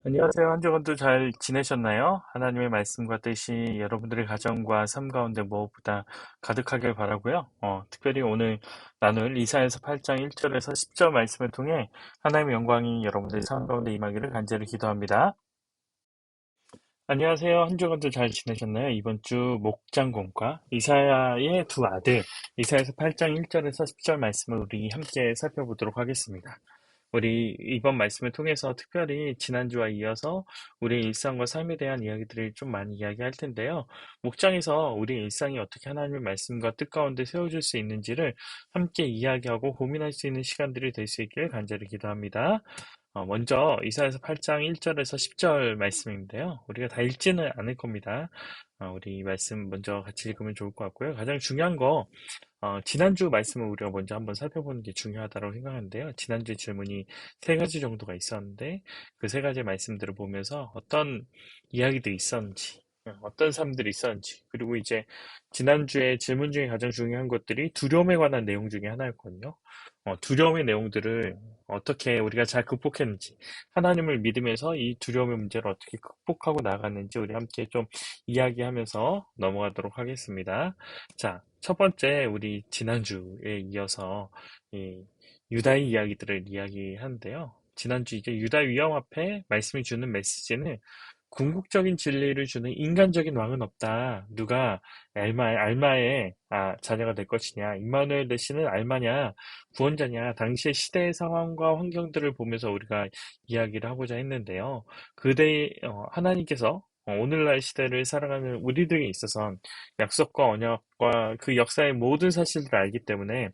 안녕하세요. 한 주간도 잘 지내셨나요? 하나님의 말씀과 뜻이 여러분들의 가정과 삶 가운데 무엇보다 가득하길 바라고요. 특별히 오늘 나눌 이사야서 8장 1절에서 10절 말씀을 통해 하나님의 영광이 여러분들의 삶 가운데 임하기를 간절히 기도합니다. 안녕하세요. 한 주간도 잘 지내셨나요? 이번 주 목장공과 이사야의 두 아들, 이사야서 8장 1절에서 10절 말씀을 우리 함께 살펴보도록 하겠습니다. 우리 이번 말씀을 통해서 특별히 지난주와 이어서 우리의 일상과 삶에 대한 이야기들을 좀 많이 이야기할 텐데요. 목장에서 우리의 일상이 어떻게 하나님의 말씀과 뜻 가운데 세워질 수 있는지를 함께 이야기하고 고민할 수 있는 시간들이 될 수 있길 간절히 기도합니다. 먼저 이사야서 8장 1절에서 10절 말씀인데요. 우리가 다 읽지는 않을 겁니다. 우리 말씀 먼저 같이 읽으면 좋을 것 같고요. 가장 중요한 거 지난주 말씀을 우리가 먼저 한번 살펴보는 게 중요하다고 생각하는데요. 지난주 질문이 세 가지 정도가 있었는데 그 세 가지 말씀들을 보면서 어떤 이야기들이 있었는지, 어떤 삶들이 있었는지, 그리고 이제 지난주에 질문 중에 가장 중요한 것들이 두려움에 관한 내용 중에 하나였거든요. 두려움의 내용들을 어떻게 우리가 잘 극복했는지, 하나님을 믿으면서 이 두려움의 문제를 어떻게 극복하고 나갔는지 우리 함께 좀 이야기하면서 넘어가도록 하겠습니다. 자, 첫 번째, 우리 지난주에 이어서 이 유다의 이야기들을 이야기하는데요. 지난주 이제 유다 위험 앞에 말씀이 주는 메시지는 궁극적인 진리를 주는 인간적인 왕은 없다. 누가 알마의 자녀가 될 것이냐. 임마누엘 대신은 알마냐, 구원자냐. 당시의 시대의 상황과 환경들을 보면서 우리가 이야기를 하고자 했는데요. 하나님께서 오늘날 시대를 살아가는 우리들에 있어선 약속과 언약과 그 역사의 모든 사실들을 알기 때문에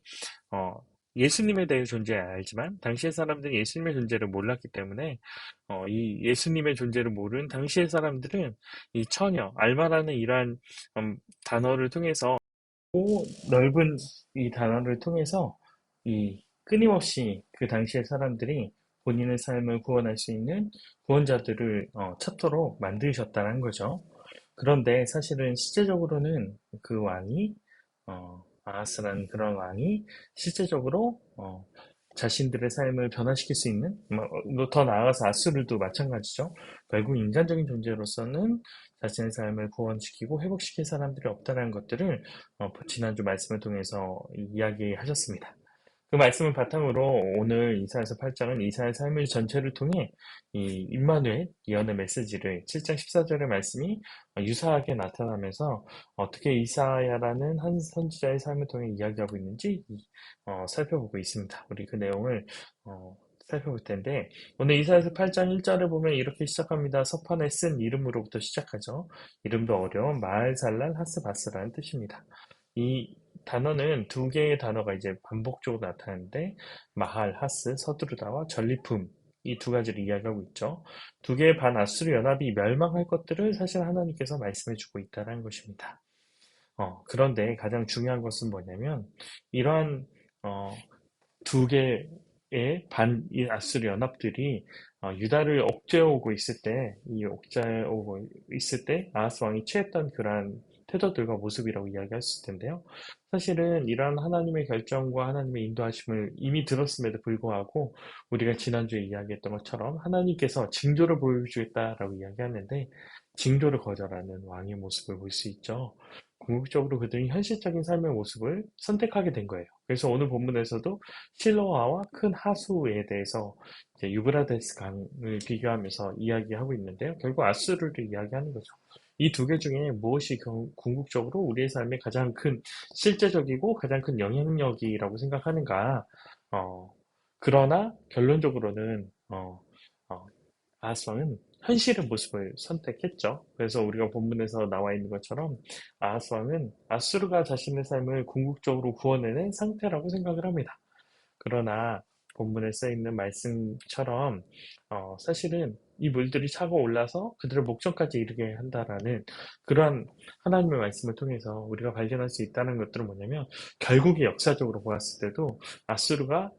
어, 예수님에 대해 존재 알지만 당시의 사람들은 예수님의 존재를 몰랐기 때문에 이 예수님의 존재를 모르는 당시의 사람들은 이 처녀, 알마라는 이러한 단어를 통해서 넓은 이 단어를 통해서 이 끊임없이 그 당시의 사람들이 본인의 삶을 구원할 수 있는 구원자들을 찾도록 만드셨다는 거죠. 그런데 사실은 실제적으로는 그 왕이 아하스라는 그런 왕이 실제적으로 자신들의 삶을 변화시킬 수 있는 더 나아가서 아수르도 마찬가지죠. 결국 인간적인 존재로서는 자신의 삶을 구원시키고 회복시킬 사람들이 없다는 것들을 지난주 말씀을 통해서 이야기하셨습니다. 그 말씀을 바탕으로 오늘 이사야서 8장은 이사야의 삶의 전체를 통해 이 임마누엘 예언의 메시지를 7장 14절의 말씀이 유사하게 나타나면서 어떻게 이사야라는 한 선지자의 삶을 통해 이야기하고 있는지 살펴보고 있습니다. 우리 그 내용을 살펴볼 텐데 오늘 이사야서 8장 1절을 보면 이렇게 시작합니다. 서판에 쓴 이름으로부터 시작하죠. 이름도 어려운 마알살랄 하스바스라는 뜻입니다. 이 단어는 두 개의 단어가 이제 반복적으로 나타나는데 마할, 하스, 서두르다와 전리품 이 두 가지를 이야기하고 있죠. 두 개의 반아수르 연합이 멸망할 것들을 사실 하나님께서 말씀해 주고 있다는 것입니다. 그런데 가장 중요한 것은 뭐냐면 이러한 어, 두 개의 이 아수르 연합들이 유다를 억제해오고 있을 때, 이 억제해오고 있을 때 아하스 왕이 취했던 그러한 태도들과 모습이라고 이야기할 수 있을 텐데요. 사실은 이러한 하나님의 결정과 하나님의 인도하심을 이미 들었음에도 불구하고 우리가 지난주에 이야기했던 것처럼 하나님께서 징조를 보여주겠다라고 이야기하는데 징조를 거절하는 왕의 모습을 볼 수 있죠. 궁극적으로 그들이 현실적인 삶의 모습을 선택하게 된 거예요. 그래서 오늘 본문에서도 실로아와 큰 하수에 대해서 이제 유브라데스 강을 비교하면서 이야기하고 있는데요. 결국 아수르를 이야기하는 거죠. 이 두 개 중에 무엇이 궁극적으로 우리의 삶에 가장 큰 실제적이고 가장 큰 영향력이라고 생각하는가? 어, 그러나 결론적으로는 아하스왕은 현실의 모습을 선택했죠. 그래서 우리가 본문에서 나와 있는 것처럼 아하스왕은 아수르가 자신의 삶을 궁극적으로 구원해낸 상태라고 생각을 합니다. 그러나 본문에 써 있는 말씀처럼 사실은 이 물들이 차고 올라서 그들의 목전까지 이르게 한다라는 그러한 하나님의 말씀을 통해서 우리가 발견할 수 있다는 것들은 뭐냐면 결국에 역사적으로 보았을 때도 아수르가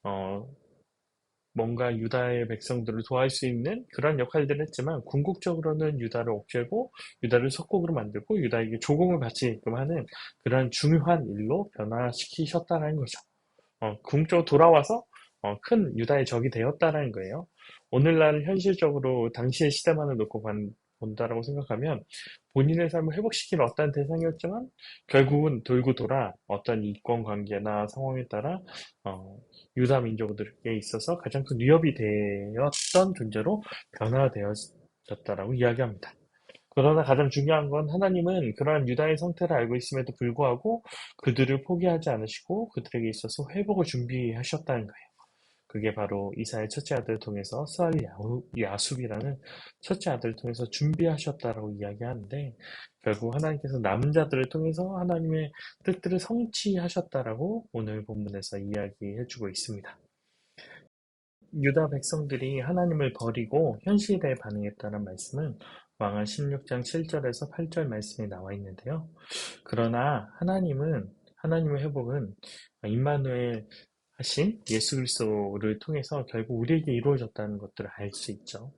어, 뭔가 유다의 백성들을 도와줄 수 있는 그런 역할들을 했지만 궁극적으로는 유다를 옥죄고 유다를 석국으로 만들고 유다에게 조공을 바치게끔 하는 그런 중요한 일로 변화시키셨다는 거죠. 궁극적으로 돌아와서 큰 유다의 적이 되었다는 거예요. 오늘날 현실적으로 당시의 시대만을 놓고 본다라고 생각하면 본인의 삶을 회복시키는 어떤 대상이었지만 결국은 돌고 돌아 어떤 이권 관계나 상황에 따라 어, 유다 민족들에 있어서 가장 큰 위협이 되었던 존재로 변화되어졌다라고 이야기합니다. 그러나 가장 중요한 건 하나님은 그러한 유다의 상태를 알고 있음에도 불구하고 그들을 포기하지 않으시고 그들에게 있어서 회복을 준비하셨다는 거예요. 그게 바로 이사의 첫째 아들을 통해서 스알 야숲이라는 첫째 아들을 통해서 준비하셨다라고 이야기하는데 결국 하나님께서 남은 자들을 통해서 하나님의 뜻들을 성취하셨다라고 오늘 본문에서 이야기해주고 있습니다. 유다 백성들이 하나님을 버리고 현실에 반응했다는 말씀은 왕한 16장 7절에서 8절 말씀에 나와 있는데요. 그러나 하나님의 회복은 임마누엘 하신 예수 그리스도를 통해서 결국 우리에게 이루어졌다는 것들을 알 수 있죠.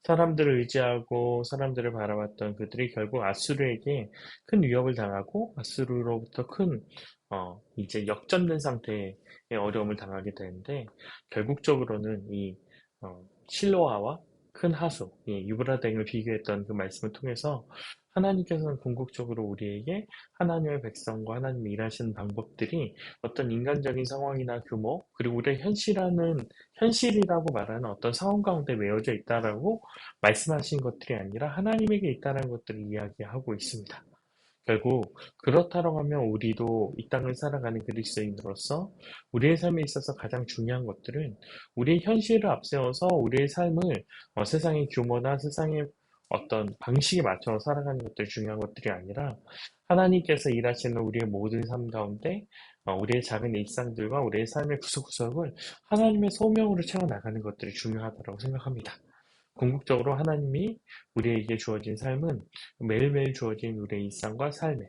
사람들을 의지하고 사람들을 바라봤던 그들이 결국 아수르에게 큰 위협을 당하고 아수르로부터 큰 이제 역전된 상태의 어려움을 당하게 되는데 결국적으로는 이 실로아와 큰 하수, 이 유브라댕을 비교했던 그 말씀을 통해서 하나님께서는 궁극적으로 우리에게 하나님의 백성과 하나님이 일하시는 방법들이 어떤 인간적인 상황이나 규모, 그리고 우리의 현실이라고 말하는 어떤 상황 가운데 메어져 있다라고 말씀하신 것들이 아니라 하나님에게 있다는 것들을 이야기하고 있습니다. 결국 그렇다고 하면 우리도 이 땅을 살아가는 그리스도인으로서 우리의 삶에 있어서 가장 중요한 것들은 우리의 현실을 앞세워서 우리의 삶을 세상의 규모나 세상의 어떤 방식에 맞춰서 살아가는 것들이 중요한 것들이 아니라 하나님께서 일하시는 우리의 모든 삶 가운데 우리의 작은 일상들과 우리의 삶의 구석구석을 하나님의 소명으로 채워나가는 것들이 중요하다고 생각합니다. 궁극적으로 하나님이 우리에게 주어진 삶은 매일매일 주어진 우리의 일상과 삶에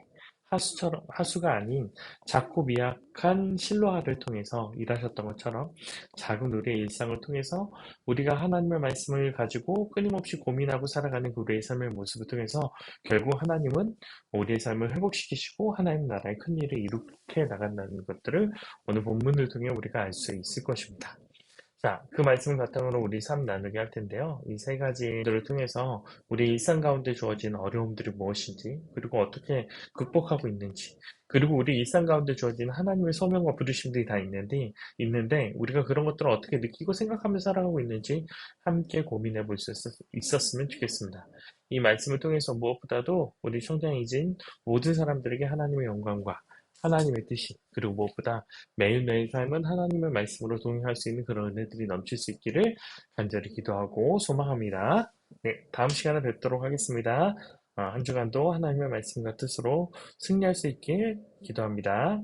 하수가 아닌 작고 미약한 실로아를 통해서 일하셨던 것처럼 작은 우리의 일상을 통해서 우리가 하나님의 말씀을 가지고 끊임없이 고민하고 살아가는 그 우리의 삶의 모습을 통해서 결국 하나님은 우리의 삶을 회복시키시고 하나님 나라의 큰 일을 이룩해 나간다는 것들을 오늘 본문을 통해 우리가 알 수 있을 것입니다. 자, 그 말씀 바탕으로 우리 삶 나누게 할 텐데요. 이 세 가지들을 통해서 우리 일상 가운데 주어진 어려움들이 무엇인지, 그리고 어떻게 극복하고 있는지, 그리고 우리 일상 가운데 주어진 하나님의 소명과 부르심들이 다 있는데, 우리가 그런 것들을 어떻게 느끼고 생각하며 살아가고 있는지 함께 고민해 볼 수 있었으면 좋겠습니다. 이 말씀을 통해서 무엇보다도 우리 성장이진 모든 사람들에게 하나님의 영광과 하나님의 뜻이, 그리고 무엇보다 매일매일 삶은 하나님의 말씀으로 동행할 수 있는 그런 은혜들이 넘칠 수 있기를 간절히 기도하고 소망합니다. 네, 다음 시간에 뵙도록 하겠습니다. 한 주간도 하나님의 말씀과 뜻으로 승리할 수 있길 기도합니다.